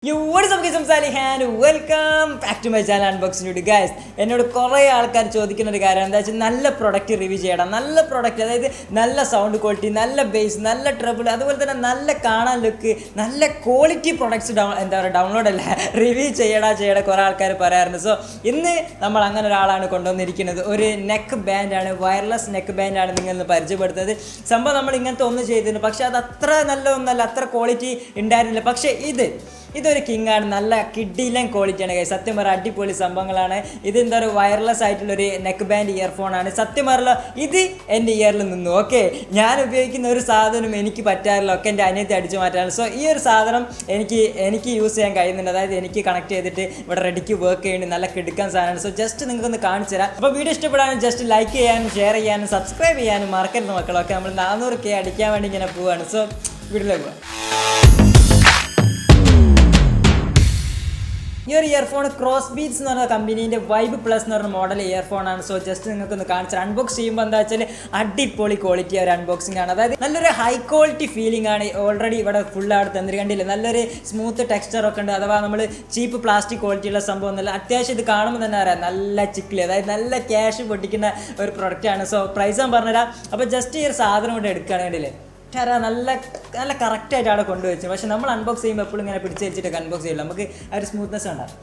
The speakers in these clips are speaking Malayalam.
What is up guys, I'm Salih and welcome back to my channel Unboxing Video guys. എന്നോട് കുറേ ആൾക്കാർ ചോദിക്കുന്ന ഒരു കാര്യം എന്താ വെച്ചാൽ നല്ല പ്രൊഡക്റ്റ് റിവ്യൂ ചെയ്യണം, നല്ല പ്രൊഡക്റ്റ്, അതായത് നല്ല സൗണ്ട് ക്വാളിറ്റി, നല്ല ബേസ്, നല്ല ട്രബിൾ, അതുപോലെ തന്നെ നല്ല കാണാൻ ലുക്ക്, നല്ല ക്വാളിറ്റി പ്രൊഡക്ട്സ് ഡൗൺലോഡ് അല്ല റിവ്യൂ ചെയ്യണം കുറേ ആൾക്കാർ പറയാറുണ്ട്. സോ ഇന്ന് നമ്മൾ അങ്ങനെ ഒരാളാണ് കൊണ്ടുവന്നിരിക്കുന്നത്. ഒരു നെക്ക് ബാൻഡാണ്, വയർലെസ് നെക്ക് ബാൻഡാണ് നിങ്ങളൊന്ന് പരിചയപ്പെടുത്തുന്നത്. സംഭവം നമ്മൾ ഇങ്ങനത്തെ ഒന്ന് ചെയ്തിരുന്നു, പക്ഷേ അത് അത്ര നല്ല ഒന്നല്ല, അത്ര ക്വാളിറ്റി ഉണ്ടായിരുന്നില്ല. പക്ഷേ ഇതൊരു കിങ്ങാണ്, നല്ല കിഡിലൻ ക്വാളിറ്റിയാണ് കൈ. സത്യം പറഞ്ഞ അടിപൊളി സംഭവങ്ങളാണ്. ഇത് എന്താ പറയുക, വയർലെസ് ആയിട്ടുള്ളൊരു നെക്ക് ബാൻഡ് ഇയർഫോണാണ്. സത്യം പറഞ്ഞ ഇത് എൻ്റെ ഇയറിൽ നിന്നു. ഓക്കെ, ഞാൻ ഉപയോഗിക്കുന്ന ഒരു സാധനം എനിക്ക് പറ്റാറില്ല, ഒക്കെ എൻ്റെ അനിയത്തെ അടിച്ചു മാറ്റാറ്. സോ ഈ ഒരു സാധനം എനിക്ക് യൂസ് ചെയ്യാൻ കഴിയുന്നുണ്ട്. അതായത് എനിക്ക് കണക്ട് ചെയ്തിട്ട് ഇവിടെ റെഡിക്ക് വർക്ക് ചെയ്യുന്നുണ്ട്, നല്ല കിടക്കാൻ സാധനമാണ്. സോ ജസ്റ്റ് നിങ്ങൾക്കൊന്ന് കാണിച്ചു തരാം. അപ്പോൾ വീഡിയോ ഇഷ്ടപ്പെടാനും ജസ്റ്റ് ലൈക്ക് ചെയ്യാനും ഷെയർ ചെയ്യാനും സബ്സ്ക്രൈബ് ചെയ്യാനും മറക്കരുത് മക്കളൊക്കെ. നമ്മൾ 400K അടിക്കാൻ വേണ്ടി ഇങ്ങനെ പോവാണ്. സോ വീഡിയോയിലേക്ക് പോവാം. ഈ ഒരു ഇയർഫോൺ ക്രോസ് ബീറ്റ്സ് എന്ന് പറഞ്ഞ കമ്പനീൻ്റെ വൈബ് പ്ലസ് എന്ന് പറഞ്ഞ മോഡൽ ഇയർഫോണാണ്. സോ ജസ്റ്റ് നിങ്ങൾക്കൊന്ന് കാണിച്ചാൽ അൺബോക്സ് ചെയ്യുമ്പോൾ എന്താ വെച്ചാൽ അടിപൊളി ക്വാളിറ്റി ഒരു അൺബോക്സിംഗ് ആണ്. അതായത് നല്ലൊരു ഹൈ ക്വാളിറ്റി ഫീലിംഗ് ആണ്. ഓൾറെഡി ഇവിടെ ഫുൾ അവിടെ തന്നിരിക്കണ്ടില്ല, നല്ലൊരു സ്മൂത്ത് ടെക്സ്ചറൊക്കെ ഉണ്ട്. അഥവാ നമ്മൾ ചീപ്പ് പ്ലാസ്റ്റിക് ക്വാളിറ്റിയുള്ള സംഭവം ഒന്നുമില്ല. അത്യാവശ്യം ഇത് കാണുമ്പോൾ തന്നെ അറിയാം നല്ല ചിക്കിളി, അതായത് നല്ല ക്യാഷ് പൊട്ടിക്കുന്ന ഒരു പ്രൊഡക്റ്റാണ്. സോ പ്രൈസ് ഞാൻ പറഞ്ഞുതരാം. അപ്പോൾ ജസ്റ്റ് ഈ ഒരു സാധനം കൊണ്ട് എടുക്കുകയാണെങ്കിലേ നല്ല നല്ല കറക്റ്റായിട്ട് അവിടെ കൊണ്ടുവച്ചു. പക്ഷെ നമ്മൾ അൺബോക്സ് ചെയ്യുമ്പോൾ എപ്പോഴും ഇങ്ങനെ പിടിച്ച് വെച്ചിട്ട് അൺബോക്സ് ചെയ്യില്ല, നമുക്ക് ആ ഒരു സ്മൂത്ത്നെസ് ഉണ്ടാകും.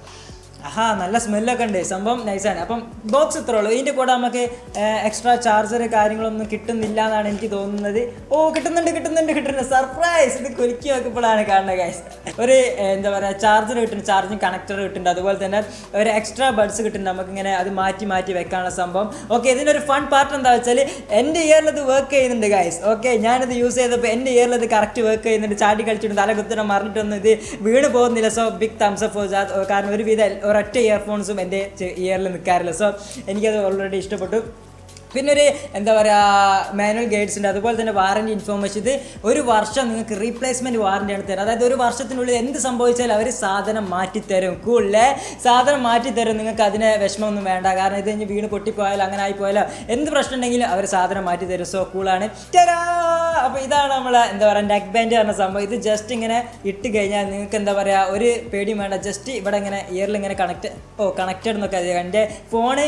നല്ല സ്മെല്ലൊക്കെ ഉണ്ട്, സംഭവം നൈസാണ്. അപ്പം ബോക്സ് ഇത്രേ ഉള്ളൂ. ഇതിൻ്റെ കൂടെ നമുക്ക് എക്സ്ട്രാ ചാർജർ കാര്യങ്ങളൊന്നും കിട്ടുന്നില്ല എന്നാണ് എനിക്ക് തോന്നുന്നത്. കിട്ടുന്നുണ്ട് സർപ്രൈസ്. ഇത് കുലുക്കി നോക്കിയപ്പോഴാണ് കാണുന്നത് ഗൈസ്. ഒരു എന്താ പറയുക, ചാർജർ കിട്ടുന്നുണ്ട്, ചാർജിങ് കണക്ടർ കിട്ടുന്നുണ്ട്, അതുപോലെ തന്നെ ഒരു എക്സ്ട്രാ ബഡ്സ് കിട്ടുന്നുണ്ട്. നമുക്കിങ്ങനെ അത് മാറ്റി വെക്കാനുള്ള സംഭവം. ഓക്കെ, ഇതിനൊരു ഫൺ പാർട്ട് എന്താ വെച്ചാൽ എൻ്റെ ഇയറിൽ ഇത് വർക്ക് ചെയ്യുന്നുണ്ട് ഗൈസ്. ഓക്കെ, ഞാനിത് യൂസ് ചെയ്തപ്പോൾ എൻ്റെ ഇയറിൽ ഇത് കറക്റ്റ് വർക്ക് ചെയ്യുന്നുണ്ട്. ചാടി കളിച്ചിട്ട് തല കുത്തണം മറിഞ്ഞിട്ടൊന്നും ഇത് വീണ് പോകുന്നില്ല. So big thumbs up for that. കാരണം ഒരൊറ്റ ഇയർഫോൺസും എൻ്റെ ഇയറിൽ നിൽക്കാറില്ല. സോ എനിക്കത് ഓൾറെഡി ഇഷ്ടപ്പെട്ടു. പിന്നെ ഒരു എന്താ പറയുക, മാനുവൽ ഗൈഡ്സ് ഉണ്ട്, അതുപോലെ തന്നെ വാറൻറ്റി ഇൻഫോർമേഷൻ. ഇത് 1 വർഷം നിങ്ങൾക്ക് റീപ്ലേസ്മെൻറ്റ് വാറൻറ്റിയാണ് തരുന്നത്. അതായത് 1 വർഷത്തിനുള്ളിൽ എന്ത് സംഭവിച്ചാലും അവർ സാധനം മാറ്റിത്തരും. കൂളിലെ സാധനം മാറ്റിത്തരും. നിങ്ങൾക്ക് അതിന് വിഷമമൊന്നും വേണ്ട. കാരണം ഇത് കഴിഞ്ഞ് വീണ് പൊട്ടിപ്പോയാലോ അങ്ങനെ ആയിപ്പോയാലോ എന്ത് പ്രശ്നം ഉണ്ടെങ്കിലും അവർ സാധനം മാറ്റിത്തരും. സോ കൂളാണ്. അപ്പോൾ ഇതാണ് നമ്മളെ എന്താ പറയുക നെക്ക് ബാൻഡ് പറഞ്ഞ സംഭവം. ഇത് ജസ്റ്റ് ഇങ്ങനെ ഇട്ട് കഴിഞ്ഞാൽ നിങ്ങൾക്ക് എന്താ പറയുക ഒരു പേടിയും വേണ്ട. ജസ്റ്റ് ഇവിടെ ഇങ്ങനെ ഇയറിൽ ഇങ്ങനെ കണക്റ്റഡ് എന്നൊക്കെ അറിയാം. എൻ്റെ ഫോണ്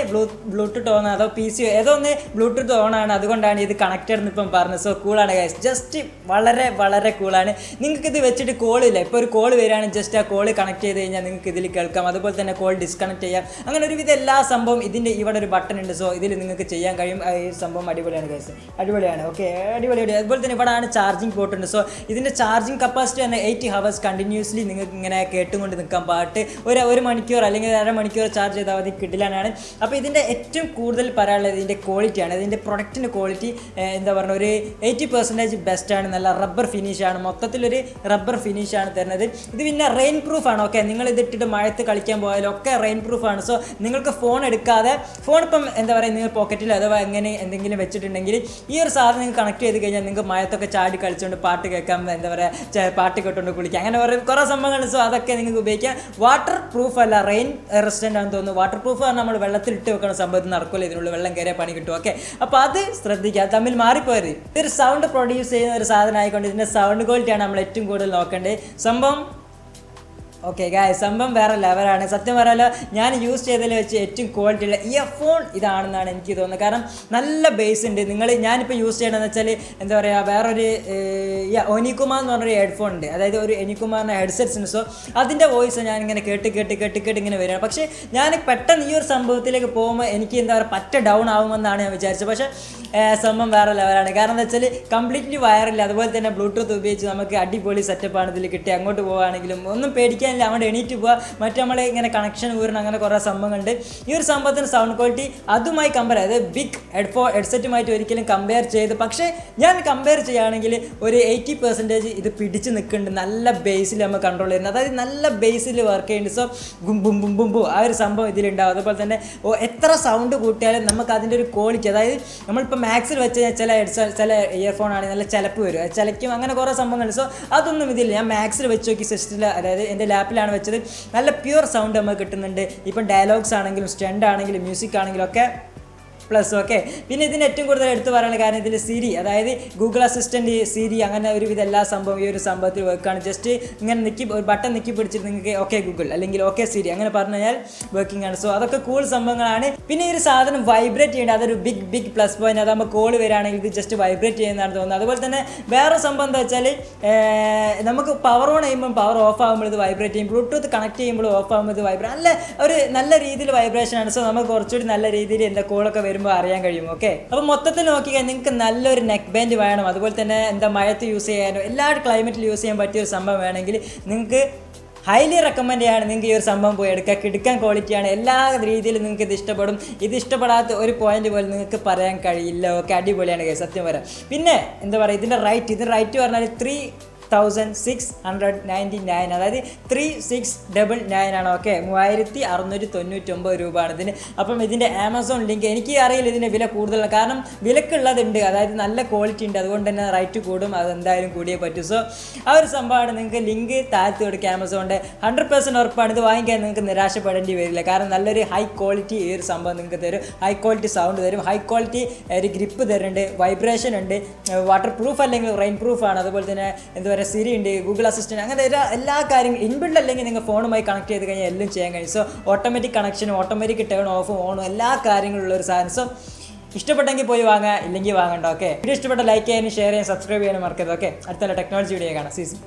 ബ്ലൂടൂത്ത് ഓൺ അതോ PC ഏതോ ഒന്ന് ബ്ലൂടൂത്ത് ഓൺ ആണ്, അതുകൊണ്ടാണ് ഇത് കണക്റ്റഡ് എന്ന് ഇപ്പം പറഞ്ഞത്. സോ കൂളാണ് ഗൈസ്, ജസ്റ്റ് വളരെ കൂളാണ്. നിങ്ങൾക്ക് ഇത് വെച്ചിട്ട് കോളില്ല, ഇപ്പോൾ ഒരു കോൾ വരികയാണെങ്കിൽ ജസ്റ്റ് ആ കോൾ കണക്ട് ചെയ്ത് കഴിഞ്ഞാൽ നിങ്ങൾക്ക് ഇതിൽ കേൾക്കാം. അതുപോലെ തന്നെ കോൾ ഡിസ്കണക്ട് ചെയ്യാം. അങ്ങനെ ഒരുവിധം എല്ലാ സംഭവം ഇതിൻ്റെ ഇവിടെ ഒരു ബട്ടൺ ഉണ്ട്. സോ ഇതിൽ നിങ്ങൾക്ക് ചെയ്യാൻ കഴിയും. ഈ സംഭവം അടിപൊളിയാണ് ഗൈസ്, അടിപൊളിയാണ്. ഓക്കെ, അടിപൊളി. അതുപോലെ തന്നെ ഇവിടെയാണ് ചാർജിങ് പോർട്ട് ഉണ്ട്. സോ ഇതിൻ്റെ ചാർജിങ് കപ്പാസിറ്റി തന്നെ 8 hours കണ്ടിന്യൂസ്ലി നിങ്ങൾക്ക് ഇങ്ങനെ കേട്ടുകൊണ്ട് നിൽക്കാൻ പാട്ട് ഒരു മണിക്കൂർ അല്ലെങ്കിൽ 1/2 മണിക്കൂർ ചാർജ് ചെയ്താൽ മതി. കിടിലാണ്. അപ്പോൾ ഇതിൻ്റെ ഏറ്റവും കൂടുതൽ പറയാനുള്ളത് ഇതിൻ്റെ ക്വാളിറ്റിയാണ്. ഇതിൻ്റെ പ്രൊഡക്റ്റിൻ്റെ ക്വാളിറ്റി എന്താ പറയുക, ഒരു 80% ബെസ്റ്റാണ്. നല്ല റബ്ബർ ഫിനിഷാണ്, മൊത്തത്തിലൊരു റബ്ബർ ഫിനിഷാണ് തരുന്നത്. ഇത് പിന്നെ റെയിൻ പ്രൂഫാണ്. ഓക്കെ, നിങ്ങൾ ഇതിട്ടിട്ട് മഴത്ത് കളിക്കാൻ പോയാലും ഒക്കെ റെയിൻ പ്രൂഫാണ്. സോ നിങ്ങൾക്ക് ഫോൺ എടുക്കാതെ, ഫോൺ ഇപ്പം എന്താ പറയുക നിങ്ങൾ പോക്കറ്റിൽ അഥവാ എങ്ങനെ എന്തെങ്കിലും വെച്ചിട്ടുണ്ടെങ്കിൽ ഈ ഒരു സാധനം നിങ്ങൾ കണക്ട് ചെയ്ത് കഴിഞ്ഞാൽ നിങ്ങൾക്ക് മഴത്തൊക്കെ ചാടി കളിച്ചുകൊണ്ട് പാട്ട് കേൾക്കാം, എന്താ പറയുക പാട്ട് കേട്ടുകൊണ്ട് കുളിക്കാം, അങ്ങനെ കുറേ സംഭവങ്ങൾ. സോ അതൊക്കെ നിങ്ങൾക്ക് ഉപയോഗിക്കാം. വാട്ടർ പ്രൂഫ് അല്ല, റെയിൻ റെസിസ്റ്റൻ്റ് ആണെന്ന് തോന്നുന്നു. വാട്ടർ പ്രൂഫ് ആണ് നമ്മൾ വെള്ളത്തിലിട്ട് വെക്കുന്ന സംഭവത്തിൽ നടക്കില്ല. ഇതിനുള്ള വെള്ളം കയറിയ പണി കിട്ടും. ഓക്കെ, അപ്പോൾ അത് ശ്രദ്ധിക്കുക, തമ്മിൽ മാറിപ്പോയത്. ഇതൊരു സൗണ്ട് പ്രൊഡ്യൂസ് ചെയ്യുന്ന ഒരു സാധനം ആയിക്കൊണ്ട് ഇതിൻ്റെ സൗണ്ട് ക്വാളിറ്റിയാണ് നമ്മൾ ഏറ്റവും കൂടുതൽ നോക്കേണ്ടത്. സംഭവം ഓക്കെ ഗായ്സ്, സംഭവം വേറെ ലെവലാണ്. സത്യം പറയാലോ, ഞാൻ യൂസ് ചെയ്തതിൽ വെച്ച് ഏറ്റവും ക്വാളിറ്റിയുള്ള ഇയർഫോൺ ഇതാണെന്നാണ് എനിക്ക് തോന്നുന്നത്. കാരണം നല്ല ബേസ് ഉണ്ട്. ഞാനിപ്പോൾ യൂസ് ചെയ്യണമെന്ന് വെച്ചാൽ എന്താ പറയുക, വേറൊരു ഒനികുമാർ എന്ന് പറഞ്ഞൊരു ഹെഡ്ഫോൺ ഉണ്ട്. അതായത് ഒരു ഒനികുമാറിൻ്റെ ഹെഡ്സെറ്റ്സ് ഉണ്ട്. സോ അതിൻ്റെ വോയിസ് ഞാനിങ്ങനെ കേട്ട് ഇങ്ങനെ വരികയാണ്. പക്ഷേ ഞാൻ പെട്ടെന്ന് ഈ ഒരു സംഭവത്തിലേക്ക് പോകുമ്പോൾ എനിക്ക് എന്താ പറയുക പറ്റ ഡൗൺ ആകുമെന്നാണ് ഞാൻ വിചാരിച്ചത്. പക്ഷേ സംഭവം വേറെ ലെവലാണ്. കാരണം എന്താ വെച്ചാൽ കംപ്ലീറ്റ്ലി വയറില്ല, അതുപോലെ തന്നെ ബ്ലൂടൂത്ത് ഉപയോഗിച്ച് നമുക്ക് അടിപൊളി സെറ്റപ്പാണ് ഇതിൽ കിട്ടി. അങ്ങോട്ട് പോവുകയാണെങ്കിലും ഒന്നും പേടിക്കാൻ അവിടെ എണീറ്റ് പോവുക, മറ്റേ നമ്മൾ ഇങ്ങനെ കണക്ഷൻ ഊരണം, അങ്ങനെ കുറേ സംഭവങ്ങളുണ്ട്. ഈ ഒരു സംഭവത്തിന് സൗണ്ട് ക്വാളിറ്റി അതുമായി കമ്പയർ, അതായത് ബിഗ് ഹെഡ്സെറ്റുമായിട്ട് ഒരിക്കലും കമ്പയർ ചെയ്ത്, പക്ഷേ ഞാൻ കമ്പയർ ചെയ്യുകയാണെങ്കിൽ ഒരു 80% ഇത് പിടിച്ച് നിൽക്കുന്നുണ്ട്. നല്ല ബേസിൽ നമ്മൾ കൺട്രോൾ ചെയ്യുന്നത്, അതായത് നല്ല ബേസിൽ വർക്ക് ചെയ്യുന്നുണ്ട്. സോ ബും ആ ഒരു സംഭവം ഇതിലുണ്ടാവും. അതുപോലെ തന്നെ എത്ര സൗണ്ട് കൂട്ടിയാലും നമുക്ക് അതിൻ്റെ ഒരു ക്വാളിറ്റി, അതായത് നമ്മളിപ്പോൾ മാക്സിൽ വെച്ച് ചില ഇയർഫോൺ ആണെങ്കിൽ നല്ല ചിലപ്പ് വരും, ചിലയ്ക്കും, അങ്ങനെ കുറേ സംഭവങ്ങളുണ്ട്. സോ അതൊന്നും ഇതില്ല. ഞാൻ മാക്സിൽ വെച്ച് നോക്കി സിസ്റ്റത്തിൽ, അതായത് എൻ്റെ ലാപ്പിലാണ് വെച്ചത്. നല്ല പ്യുവർ സൗണ്ട് നമുക്ക് കിട്ടുന്നുണ്ട്. ഇപ്പം ഡയലോഗ്സ് ആണെങ്കിലും സ്റ്റണ്ട് ആണെങ്കിലും മ്യൂസിക് ആണെങ്കിലും ഒക്കെ പ്ലസ്. ഓക്കെ, പിന്നെ ഇതിന് ഏറ്റവും കൂടുതൽ എടുത്തു പറയാനുള്ള കാര്യം ഇതിൽ സിരി, അതായത് ഗൂഗിൾ അസിസ്റ്റൻറ്റ്, സിരി, അങ്ങനെ ഒരുവിധ എല്ലാ സംഭവം ഈ ഒരു സംഭവത്തിൽ വർക്കാണ്. ജസ്റ്റ് ഇങ്ങനെ ഒരു ബട്ടൺ നിക്കി പിടിച്ചിട്ട് നിങ്ങൾക്ക് ഓക്കെ ഗൂഗിൾ അല്ലെങ്കിൽ ഓക്കെ സിരി അങ്ങനെ പറഞ്ഞു കഴിഞ്ഞാൽ വർക്കിംഗ് ആണ്. സോ അതൊക്കെ കൂൾ സംഭവങ്ങളാണ്. പിന്നെ ഈ ഒരു സാധനം വൈബ്രേറ്റ് ചെയ്യേണ്ടത് അതൊരു ബിഗ് പ്ലസ് പോയിന്റ്. അതാകുമ്പോൾ കോൾ വരികയാണെങ്കിൽ ഇത് ജസ്റ്റ് വൈബ്രേറ്റ് ചെയ്യുന്നതാണ് തോന്നുന്നത്. അതുപോലെ തന്നെ വേറെ സംഭവം എന്താ വെച്ചാൽ നമുക്ക് പവർ ഓൺ ചെയ്യുമ്പോൾ പവർ ഓഫ് ആകുമ്പോൾ ഇത് വൈബ്രേറ്റ് ചെയ്യും, ബ്ലൂടൂത്ത് കണക്ട് ചെയ്യുമ്പോൾ ഓഫ് ആകുമ്പോൾ ഇത് നല്ല രീതിയിൽ വൈബ്രേഷൻ ആണ്. സോ നമുക്ക് കുറച്ചുകൂടി നല്ല രീതിയിൽ എന്താ കോളൊക്കെ വരുമ്പോൾ അറിയാൻ കഴിയും. ഓക്കെ, അപ്പോൾ മൊത്തത്തിൽ നോക്കിയാൽ നിങ്ങൾക്ക് നല്ലൊരു നെക്ക് ബാൻഡ് വേണം, അതുപോലെ തന്നെ മഴത്ത് യൂസ് ചെയ്യാനോ എല്ലാ ക്ലൈമറ്റിൽ യൂസ് ചെയ്യാൻ പറ്റിയ ഒരു സംഭവം വേണമെങ്കിൽ നിങ്ങൾക്ക് ഹൈലി റെക്കമെൻഡ് ചെയ്യാണ് നിങ്ങൾക്ക് ഈ ഒരു സംഭവം പോയി എടുക്കുക. കിടുക്കൻ ക്വാളിറ്റിയാണ്, എല്ലാ രീതിയിലും നിങ്ങൾക്ക് ഇത് ഇഷ്ടപ്പെടും. ഇത് ഇഷ്ടപ്പെടാത്ത ഒരു പോയിന്റ് പോലും നിങ്ങൾക്ക് പറയാൻ കഴിയില്ല. ഓക്കെ, അടിപൊളിയാണ് സത്യം പറയാം. പിന്നെ എന്താ പറയുക, ഇതിൻ്റെ റേറ്റ് പറഞ്ഞാൽ 3699, അതായത് 3699 ആണ്. ഓക്കെ, 3699 രൂപയാണ് ഇതിന്. അപ്പം ഇതിൻ്റെ ആമസോൺ ലിങ്ക് എനിക്ക് അറിയില്ല ഇതിൻ്റെ വില കൂടുതലാണ്, കാരണം വിലക്കുള്ളതുണ്ട്, അതായത് നല്ല ക്വാളിറ്റി ഉണ്ട്, അതുകൊണ്ട് തന്നെ റേറ്റ് കൂടും, അത് എന്തായാലും കൂടിയേ പറ്റൂ. സോ ആ ഒരു സംഭവമാണ്. നിങ്ങൾക്ക് ലിങ്ക് താഴ്ത്തി കൊടുക്കുക ആമസോണിൻ്റെ. 100% ഉറപ്പാണ്, ഇത് വാങ്ങിക്കാൻ നിങ്ങൾക്ക് നിരാശപ്പെടേണ്ടി വരില്ല, കാരണം നല്ലൊരു ഹൈ ക്വാളിറ്റി ഈ ഒരു സംഭവം നിങ്ങൾക്ക് തരും. ഹൈ ക്വാളിറ്റി സൗണ്ട് തരും, ഹൈ ക്വാളിറ്റി ഒരു ഗ്രിപ്പ് തരുന്നുണ്ട്, വൈബ്രേഷൻ ഉണ്ട്, വാട്ടർ പ്രൂഫ് അല്ലെങ്കിൽ റെയിൻ പ്രൂഫാണ്. അതുപോലെ തന്നെ എന്താ പറയുക, സിരി ഉണ്ട്, ഗൂഗിൾ അസിസ്റ്റൻറ്റ്, അങ്ങനെ എല്ലാ കാര്യങ്ങളും ഇൻബിൽഡ് അല്ലെങ്കിൽ നിങ്ങൾ ഫോണുമായി കണക്ട് ചെയ്ത് കഴിഞ്ഞാൽ എല്ലാം ചെയ്യാൻ കഴിയും. സോ ഓട്ടോമാറ്റിക് കണക്ഷനും ഓട്ടോമാറ്റിക് ടേൺ ഓഫും ഓണും എല്ലാ കാര്യങ്ങളുള്ള ഒരു സാധനം. സോ ഇഷ്ടപ്പെട്ടെങ്കിൽ പോയി വാങ്ങുക, ഇല്ലെങ്കിൽ വാങ്ങണ്ട. ഓക്കെ, വീഡിയോ ഇഷ്ടപ്പെട്ട ലൈക്ക് ചെയ്യാനും ഷെയർ ചെയ്യാനും സബ്സ്ക്രൈബ് ചെയ്യാനും മറക്കരുത്. ഓക്കെ, അടുത്തുള്ള ടെക്നോളജി വീഡിയോ കാണാം. സീസൺ